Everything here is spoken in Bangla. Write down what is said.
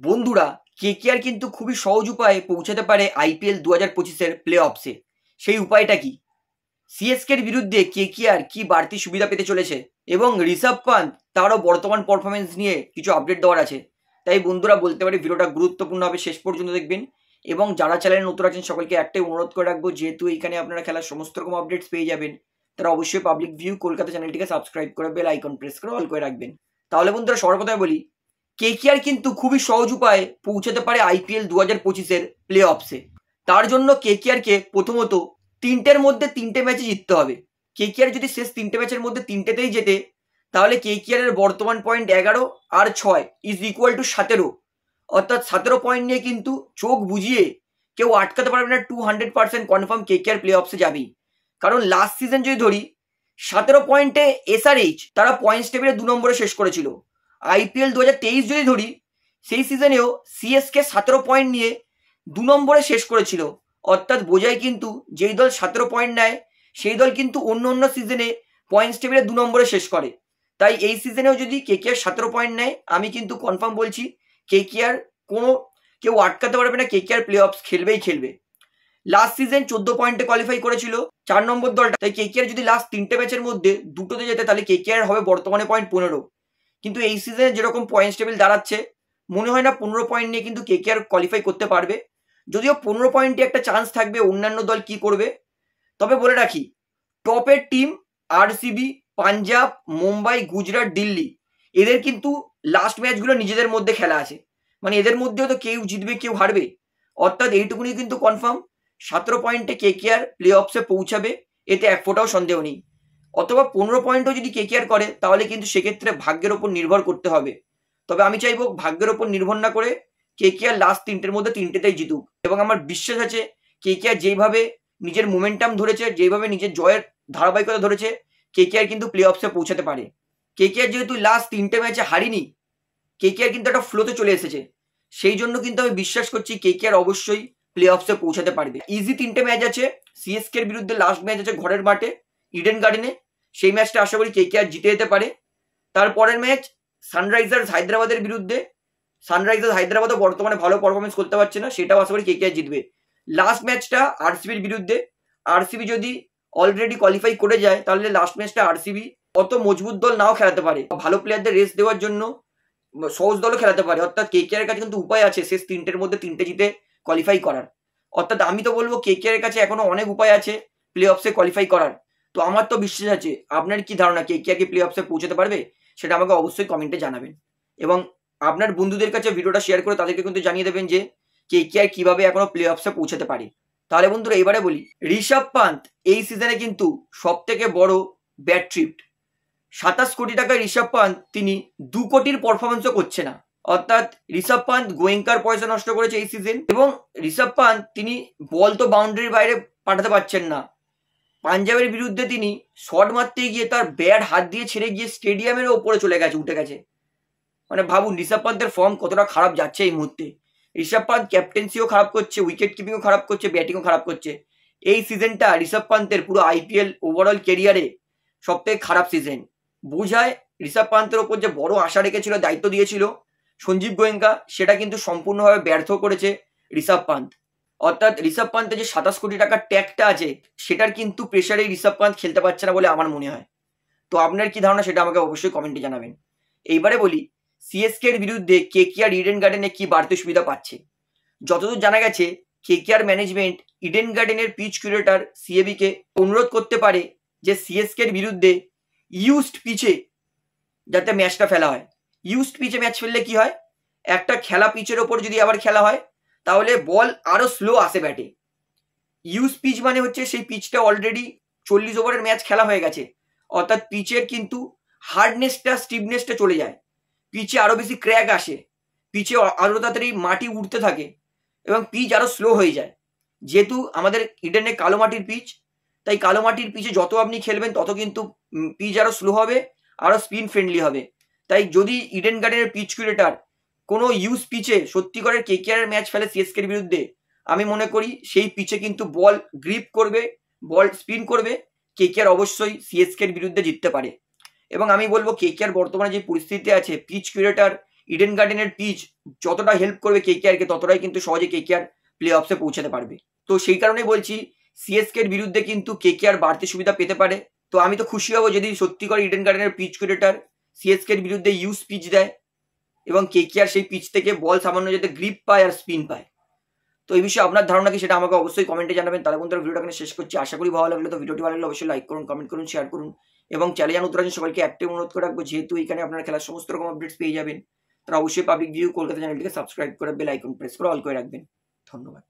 বন্ধুরা, কেকেআর কিন্তু খুবই সহজ উপায়ে পৌঁছাতে পারে আইপিএল 2025-এর প্লে অফসে। সেই উপায়টা কি? সিএসকের বিরুদ্ধে কেকেআর কি বাড়তি সুবিধা পেতে চলেছে এবং ঋষভ পান্ত তারও বর্তমান পারফরমেন্স নিয়ে কিছু আপডেট দেওয়ার আছে। তাই বন্ধুরা বলতে পারি ভিডিওটা গুরুত্বপূর্ণ হবে, শেষ পর্যন্ত দেখবেন। এবং যারা চ্যানেলে নতুন আছেন সকলকে একটাই অনুরোধ করে রাখবো, যেহেতু এখানে আপনারা খেলার সমস্ত রকম আপডেটস পেয়ে যাবেন, তারা অবশ্যই পাবলিক ভিউ কলকাতা চ্যানেলটিকে সাবস্ক্রাইব করে বেল আইকন প্রেস করে অল করে রাখবেন। তাহলে বন্ধুরা সবার কথায় বলি, কেকেআর কিন্তু খুবই সহজ উপায়ে পৌঁছাতে পারে আইপিএল 2025-এর প্লে অফসে। তার জন্য কেকেআরকে প্রথমত তিনটের মধ্যে তিনটে ম্যাচে জিততে হবে। কেকেআর যদি শেষ তিনটে ম্যাচের মধ্যে তিনটেতেই জেতে, তাহলে কেকেআর এর বর্তমান পয়েন্ট 11 আর 6 ইজ ইকুয়াল টু 17। অর্থাৎ 17 পয়েন্ট নিয়ে কিন্তু চোখ বুঝিয়ে কেউ আটকাতে পারবে না, 200% কনফার্ম কেকেআর প্লে অফসে যাবেই। কারণ লাস্ট সিজন যদি ধরি, 17 পয়েন্টে এসআরএইচ তারা পয়েন্টস টেবিলে 2 নম্বরে শেষ করেছিল। আইপিএল 2023 যদি ধরি, সেই সিজনেও সিএসকে 17 পয়েন্ট নিয়ে 2 নম্বরে শেষ করেছিল। অর্থাৎ বোঝায় কিন্তু যেই দল 17 পয়েন্ট নেয় সেই দল কিন্তু অন্য অন্য সিজনে পয়েন্টস টেবিলে 2 নম্বরে শেষ করে। তাই এই সিজনেও যদি কেকেআর 17 পয়েন্ট নেয়, আমি কিন্তু কনফার্ম বলছি কেকেআর কেউ আটকাতে পারবে না, কেকেআর প্লে অফস খেলবেই খেলবে। লাস্ট সিজন 14 পয়েন্টে কোয়ালিফাই করেছিল 4 নম্বর দলটা। তাই কেকেআর যদি লাস্ট তিনটে ম্যাচের মধ্যে দুটোতে যেতে, তাহলে কেকেআর হবে বর্তমানে পয়েন্ট 15। কিন্তু এই সিজনে যেরকম পয়েন্টস টেবিল দাঁড়াচ্ছে, মনে হয় না 15 পয়েন্ট নিয়ে কিন্তু কেকেআর কোয়ালিফাই করতে পারবে। যদিও 15 পয়েন্টে একটা চান্স থাকবে অন্যান্য দল কি করবে। তবে বলে রাখি, টপের টিম আরসিবি, পাঞ্জাব, মুম্বাই, গুজরাট, দিল্লি, এদের কিন্তু লাস্ট ম্যাচগুলো নিজেদের মধ্যে খেলা আছে। মানে এদের মধ্যেও তো কেউ জিতবে কেউ হারবে। অর্থাৎ এইটুকুনি কিন্তু কনফার্ম, 17 পয়েন্টে কেকেআর প্লে অফসে পৌঁছাবে, এতে এক ফোঁটাও সন্দেহ নেই। অথবা 15 পয়েন্টও যদি কেকেআর করে, তাহলে কিন্তু সেক্ষেত্রে ভাগ্যের ওপর নির্ভর করতে হবে। তবে আমি চাইবো ভাগ্যের ওপর নির্ভর না করে কেকেআর লাস্ট তিনটের মধ্যে তিনটেতেই জিতুক। এবং আমার বিশ্বাস আছে কেকেআর যেইভাবে নিজের মোমেন্টাম ধরেছে, যেইভাবে নিজের জয়ের ধারাবাহিকতা ধরেছে, কেকেআর কিন্তু প্লে অফসে পৌঁছাতে পারে। কেকেআর যেহেতু লাস্ট তিনটে ম্যাচে হারিনি, কেকেআর কিন্তু একটা ফ্লোতে চলে এসেছে। সেই জন্য কিন্তু আমি বিশ্বাস করছি কেকেআর অবশ্যই প্লে অফসে পৌঁছাতে পারবে। ইজি তিনটে ম্যাচ আছে। সিএসকের বিরুদ্ধে লাস্ট ম্যাচ আছে ঘরের মাঠে ইডেন গার্ডেনে, সেই ম্যাচটা আশা করি কেকেআর জিতে যেতে পারে। তারপরের ম্যাচ সানরাইজার্স হায়দ্রাবাদের বিরুদ্ধে। সানরাইজার্স হায়দ্রাবাদও বর্তমানে ভালো পারফরমেন্স করতে পারছে না, সেটাও আশা করি কেকেআর জিতবে। লাস্ট ম্যাচটা আরসিবির বিরুদ্ধে। আরসিবি যদি অলরেডি কোয়ালিফাই করে যায়, তাহলে লাস্ট ম্যাচটা আরসিবি অত মজবুত দল নাও খেলাতে পারে, ভালো প্লেয়ারদের রেস্ট দেওয়ার জন্য সহজ দলও খেলাতে পারে। অর্থাৎ কেকেআর এর কাছে কিন্তু উপায় আছে শেষ তিনটের মধ্যে তিনটে জিতে কোয়ালিফাই করার। অর্থাৎ আমি তো বলবো কেকেআর এর কাছে এখনো অনেক উপায় আছে প্লে অফসে কোয়ালিফাই করার। তো আমার তো বিশ্বাস আছে। আপনার কি ধারণা, কেকেআর কি প্লে অফসে পৌঁছাতে পারবে? সেটা আমাকে অবশ্যই কমেন্টে জানাবেন। এবং আপনার বন্ধুদের কাছে ভিডিওটা শেয়ার করে তাদেরকে কিন্তু জানিয়ে দেবেন যে কেকেআর কিভাবে এখনো প্লে অফসে পৌঁছাতে পারে। তাহলে বন্ধুরা এবারে বলি, ঋষভ পান্ত এই সিজনে কিন্তু সব থেকে বড় ব্যাড ট্রিপ্ট। 27 কোটি টাকায় ঋষভ পান্ত তিনি 2 কোটির পারফরমেন্সও করছে না। অর্থাৎ ঋষভ পান্ত গোয়েঙ্কার পয়সা নষ্ট করেছে এই সিজন। এবং ঋষভ পান্ত তিনি বল তো বাউন্ডারির বাইরে পাঠাতে পারছেন না। পাঞ্জাবের বিরুদ্ধে তিনি শট মারতে গিয়ে তার ব্যাট হাত দিয়ে ছেড়ে গিয়ে স্টেডিয়ামের ওপরে চলে গেছে, উঠে গেছে। মানে ভাবুন ঋষভ পান্তের ফর্ম কতটা খারাপ যাচ্ছে এই মুহূর্তে। ঋষভ পান্ত ক্যাপ্টেন্সিও খারাপ করছে, উইকেট কিপিংও খারাপ করছে, ব্যাটিংও খারাপ করছে। এই সিজনটা ঋষভ পান্তের পুরো আইপিএল ওভারঅল ক্যারিয়ারে সব থেকে খারাপ সিজন। বোঝায় ঋষভ পান্তের ওপর যে বড় আশা রেখেছিল, দায়িত্ব দিয়েছিল সঞ্জীব গোয়েঙ্কা, সেটা কিন্তু সম্পূর্ণভাবে ব্যর্থ করেছে ঋষভ পান্ত। অর্থাৎ ঋষভ পান্তের যে 27 কোটি টাকার ট্যাগটা আছে, সেটার কিন্তু প্রেশারে ঋষভ পান্ত খেলতে পারছে না বলে আমার মনে হয়। তো আপনার কি ধারণা সেটা আমাকে অবশ্যই কমেন্টে জানাবেন। এইবারে বলি, সিএসকে এর বিরুদ্ধে কেকেআর ইডেন গার্ডেনে কি বাড়তি সুবিধা পাচ্ছে। যতদূর জানা গেছে, কেকেআর ম্যানেজমেন্ট ইডেন গার্ডেনের পিচ কিউরেটর সিএবি কে অনুরোধ করতে পারে যে সিএসকে এর বিরুদ্ধে ইউজড পিচে যাতে ম্যাচটা ফেলা হয়। ইউজড পিচে ম্যাচ ফেললে কি হয়, একটা খেলা পিচের ওপর যদি আবার খেলা হয়, তাহলে বল আরো স্লো আসে ব্যাটে। ইউজ পিচ মানে হচ্ছে সেই পিচটা অলরেডি 40 ওভারের ম্যাচ খেলা হয়ে গেছে। অর্থাৎ পিচের কিন্তু হার্ডনেসটা, স্টিফনেসটা চলে যায়, পিচে আরো বেশি ক্র্যাক আসে, পিচে আরো তাড়াতাড়ি মাটি উঠতে থাকে এবং পিচ আরো স্লো হয়ে যায়। যেহেতু আমাদের ইডেনে কালো মাটির পিচ, তাই কালো মাটির পিচে যত আপনি খেলবেন তত কিন্তু পিচ আরো স্লো হবে, আরো স্পিন ফ্রেন্ডলি হবে। তাই যদি ইডেন গার্ডেনের পিচ কিউরেটর কোনো ইউজ পিচে সত্যিকারের কেকেআর ম্যাচ ফেলে সিএসকে এর বিরুদ্ধে, আমি মনে করি সেই পিচে কিন্তু বল গ্রিপ করবে, বল স্পিন করবে, কেকেআর অবশ্যই সিএসকে এর বিরুদ্ধে জিততে পারে। এবং আমি বলবো কেকেআর বর্তমানে যে পরিস্থিতি আছে, পিচ কিউরেটর ইডেন গার্ডেনের পিচ যতটা হেল্প করবে কেকেআরকে, ততটাই কিন্তু সহজে কেকেআর প্লে অফসে পৌঁছাতে পারবে। তো সেই কারণেই বলছি সিএসকের বিরুদ্ধে কিন্তু কেকেআর বাড়তি সুবিধা পেতে পারে। তো আমি তো খুশি হব যদি সত্যি করে ইডেন গার্ডেনের পিচ ক্রিয়েটার সিএসকের বিরুদ্ধে ইউজ পিচ দেয় এবং কেকেআর সেই পিচ থেকে বল সামান্য যাতে গ্রিপ পায় আর স্পিন পায়। তো এই বিষয়ে আপনার ধারণা কি সেটা আমাকে অবশ্যই কমেন্টে জানাবেন। তাহলে বন্ধুরা ভিডিওটা এখানে শেষ করছি। আশা করি ভালো লাগলো। তো ভিডিওটি ভালো লাগলে অবশ্যই লাইক করুন, কমেন্ট করুন, শেয়ার করুন এবং চ্যানেলে নতুন আছেন সবাইকে অ্যাক্টিভ অনুরোধ করে রাখবো, যেহেতু এখানে আপনারা খেলার সমস্ত রকম আপডেটস পেয়ে যাবেন। তারা অবশ্যই পাবলিক ভিউ কলকাতা চ্যানেলটিকে সাবস্ক্রাইব করে বেল আইকন প্রেস করে অল করে রাখবেন। ধন্যবাদ।